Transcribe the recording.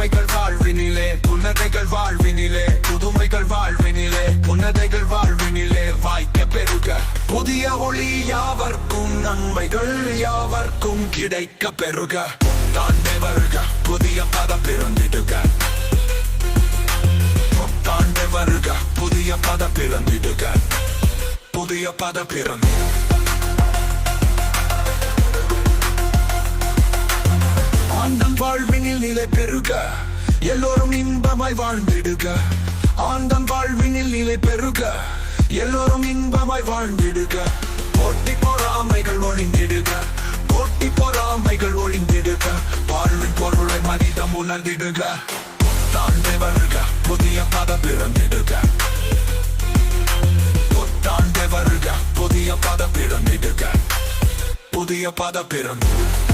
புதுமைகள் வாழ்வினிலே புன்னகைகள் வாழ்வினிலே புதுமைகள் வாழ்வினிலே புன்னகைகள் வாழ்வினிலே வாய்க்க பெருக புதிய ஒளி யாவர்க்கும் நன்மைகள் யாவர்க்கும் கிடைக்க பெருக தாண்டே வருக புதிய பத பிறந்திடுக தாண்டே வருக புதிய பத பிறந்திடுக புதிய பத பிறந்திடுக ஆண்டம் வாழ்வினில் நிலை பெருக எல்லோரும் இன்பமாய் வாழ்ந்திடுக ஆண்டம் வாழ்வினில் நிலை பெருக எல்லோரும் இன்பமாய் வாழ்ந்திடுக போட்டி பொறாமைகள் ஒழிந்திடுக போட்டி பொறாமைகள் ஒழிந்திடுக வாழ்வின் பொருளை மனிதம் உணர்ந்திடுக தாண்டே வருக புதிய பத பிறந்திடுக தாண்டே வருக புதிய பத பிறந்திடுக புதிய பத பிறந்திடுக